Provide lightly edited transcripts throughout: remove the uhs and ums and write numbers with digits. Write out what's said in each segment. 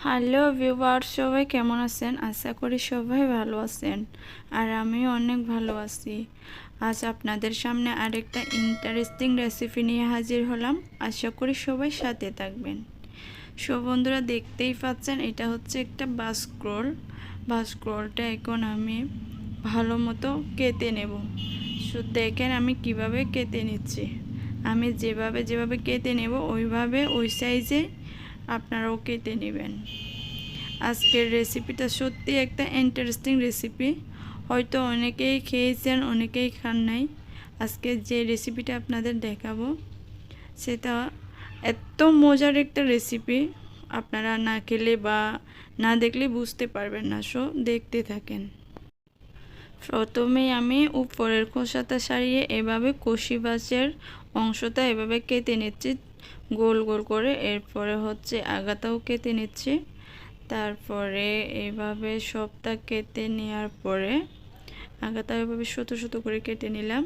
Hello viewers, সবাই কেমন আছেন? আশা করি সবাই ভালো আছেন আর আমিও অনেক ভালো আছি। আজ আপনাদের সামনে আরেকটা ইন্টারেস্টিং রেসিপি নিয়ে হাজির হলাম। আশা করি সবাই সাথে থাকবেন। সো বন্ধুরা, দেখতেই পাচ্ছেন এটা হচ্ছে একটা বাস্ক্রোলটা এখন আমি ভালো মতো কেটে নেব। সো দেখেন আমি কিভাবে কেটে নিচ্ছি। আমি যেভাবে কেটে নেব ওইভাবে ওই সাইজে আপনারাও কেটে নেবেন। আজকের রেসিপিটা সত্যি একটা ইন্টারেস্টিং রেসিপি। হয়তো অনেকেই খেয়েছেন, অনেকেই খান নাই। আজকে যে রেসিপিটা আপনাদের দেখাবো সেটা এত মজার একটা রেসিপি, আপনারা না খেলে বা না দেখলে বুঝতে পারবেন না। সো দেখতে থাকেন। প্রথমেই আমি উপরের খোসাটা ছাড়িয়ে এভাবে কষি মাছের অংশটা এভাবে কেটে নিচ্ছি গোল গোল করে। এরপরে হচ্ছে আগাটাও কেটে নিচ্ছি। তারপরে এইভাবে সবটা কেটে নেওয়ার পরে আগাটা এভাবে ছোট ছোট করে কেটে নিলাম।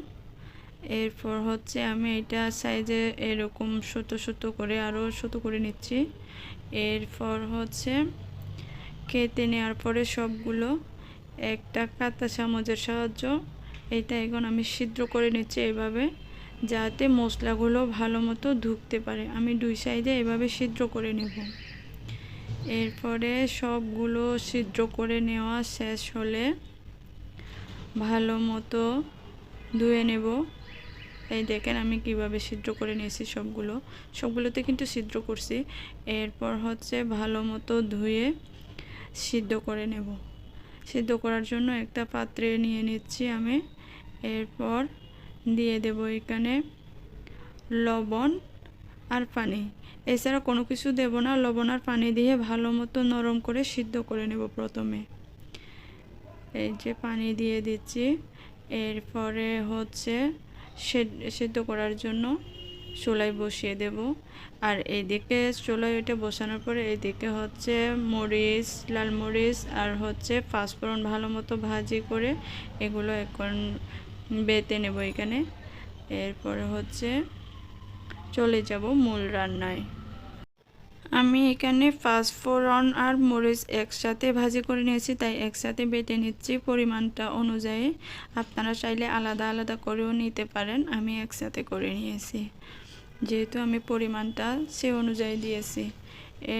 এরপর হচ্ছে আমি এটা সাইজে এরকম ছোট ছোট করে আরও ছোট করে নিচ্ছি। এরপর হচ্ছে কেটে নেওয়ার পরে সবগুলো একটা কাঁটা চামচের সাহায্য এটা এখন আমি ছিদ্র করে নিচ্ছি এভাবে, যাতে মশলাগুলো ভালো মতো ঢুকতে পারে। আমি দুই সাইডে এভাবে ছিদ্র করে নেব। এরপরে সবগুলো ছিদ্র করে নেওয়া শেষ হলে ভালো মতো ধুয়ে নেব। এই দেখেন আমি কিভাবে ছিদ্র করে নিয়েছি সবগুলোতে কিন্তু ছিদ্র করছি। এরপর হচ্ছে ভালো মতো ধুয়ে সিদ্ধ করে নেব। সিদ্ধ করার জন্য একটা পাত্রে নিয়ে নিচ্ছি আমি। এরপর দিয়ে দেব এখানে লবণ আর পানি, এছাড়া কোনো কিছু দেব না। লবণ আর পানি দিয়ে ভালো মতো নরম করে সিদ্ধ করে নেব। প্রথমে এই যে পানি দিয়ে দিচ্ছি। এরপরে হচ্ছে সিদ্ধ করার জন্য চুলায় বসিয়ে দেব। আর এইদিকে চুলায় ওইটা বসানোর পরে এইদিকে হচ্ছে মরিচ, লাল মরিচ আর হচ্ছে পাঁচফোড়ন ভালো মতো ভাজি করে এগুলো এখন বেটে নেব এখানে। এরপরে হচ্ছে চলে যাব মূল রান্নায়। আমি এখানে পাঁচফোড়ন আর মরিচ একসাথে ভাজি করে নিয়েছি, তাই একসাথে বেটে নিচ্ছি পরিমাণটা অনুযায়ী। আপনারা চাইলে আলাদা আলাদা করেও নিতে পারেন। আমি একসাথে করে নিয়েছি যেহেতু আমি পরিমাণটা সে অনুযায়ী দিয়েছি।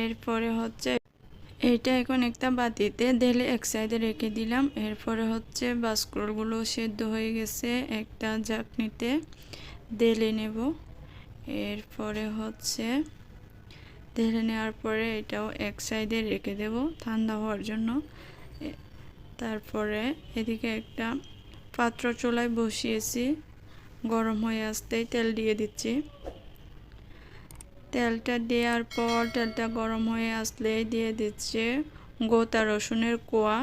এরপরে হচ্ছে এটা এখন একটা বাটিতে ঢেলে এক সাইডে রেখে দিলাম। এরপরে হচ্ছে বাস্কুড়গুলো সেদ্ধ হয়ে গেছে, একটা ঝাঁকনিতে ঢেলে নেব। এরপরে হচ্ছে ঢেলে নেওয়ার পরে এটাও এক সাইডে রেখে দেব ঠান্ডা হওয়ার জন্য। তারপরে এদিকে একটা পাত্র চুলায় বসিয়েছি, গরম হয়ে আসতেই তেল দিয়ে দিচ্ছি। তেলটা দেওয়ার পর তেলটা গরম হয়ে আসলে দিয়ে দিচ্ছে গোটা রসুনের কোয়া।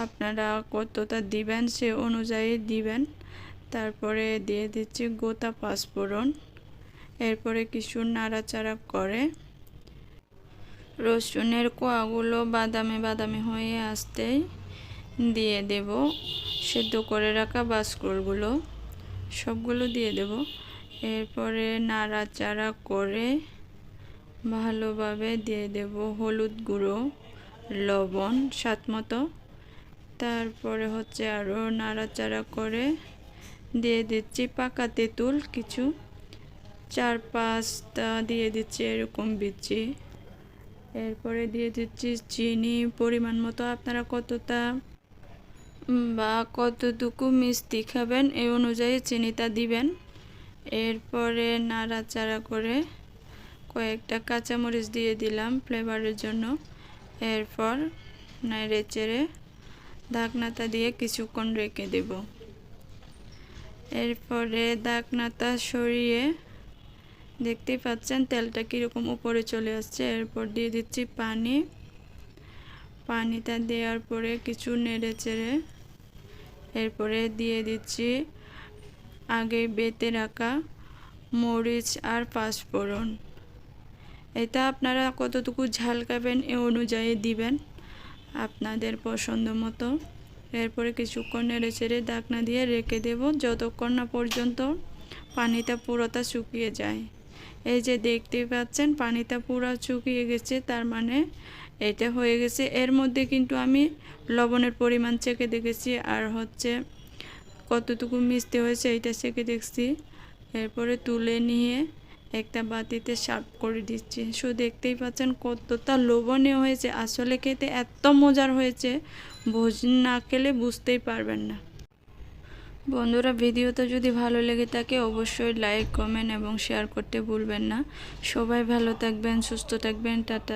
আপনারা কতটা দিবেন সে অনুযায়ী দিবেন। তারপরে দিয়ে দিচ্ছি গোটা পাঁচফোড়ন। এরপরে কিছু নাড়াচাড়া করে রসুনের কোয়াগুলো বাদামি বাদামি হয়ে আসতেই দিয়ে দেব সেদ্ধ করে রাখা বাস্কুড়গুলো, সবগুলো দিয়ে দেব। এরপরে নাড়াচাড়া করে ভালোভাবে দিয়ে দেব হলুদ গুঁড়ো, লবণ স্বাদ মতো। তারপরে হচ্ছে আরও নাড়াচাড়া করে দিয়ে দিচ্ছি পাকা তেঁতুল কিছু, 4-5টা দিয়ে দিচ্ছি এরকম বিচি। এরপরে দিয়ে দিচ্ছি চিনি পরিমাণ মতো, আপনারা কতটা বা কতটুকু মিষ্টি খাবেন এই অনুযায়ী চিনিটা দিবেন। এরপরে নাড়াচাড়া করে কয়েকটা কাঁচামরিচ দিয়ে দিলাম ফ্লেভারের জন্য। এরপর নেড়ে চেড়ে ঢাকনাটা দিয়ে কিছুক্ষণ রেখে দেব। এরপরে ঢাকনাটা সরিয়ে দেখতেই পাচ্ছেন তেলটা কীরকম উপরে চলে আসছে। এরপর দিয়ে দিচ্ছি পানিটা দেওয়ার পরে কিছু নেড়ে চেড়ে এরপরে দিয়ে দিচ্ছি আগে বেটে রাখা মরিচ আর পাঁচফোড়ন। এটা আপনারা কতটুকু ঝাল খাবেন এ অনুযায়ী দিবেন আপনাদের পছন্দ মতো। এরপরে কিছুক্ষণ নেড়ে চেড়ে ঢাকনা দিয়ে রেখে দেব যতক্ষণ না পর্যন্ত পানিটা পুরোটা শুকিয়ে যায়। এই যে দেখতেই পাচ্ছেন পানিটা পুরো শুকিয়ে গেছে, তার মানে এটা হয়ে গেছে। এর মধ্যে কিন্তু আমি লবণের পরিমাণ চেখে দেখেছি, আর হচ্ছে কতটুকু মিষ্টি হয়েছে এটা চেখে দেখছি। এরপরে তুলে নিয়ে একটা বাটিতে সার্ভ করে দিচ্ছি। শুধু দেখতেই পাচ্ছেন কতটা লোভনীয় হয়েছে, আসলে খেতে এত মজার হয়েছে, না খেলে বুঝতেই পারবেন না। বন্ধুরা, ভিডিওটা যদি ভালো লেগে থাকে অবশ্যই লাইক, কমেন্ট এবং শেয়ার করতে ভুলবেন না। সবাই ভালো থাকবেন, সুস্থ থাকবেন, টাটা।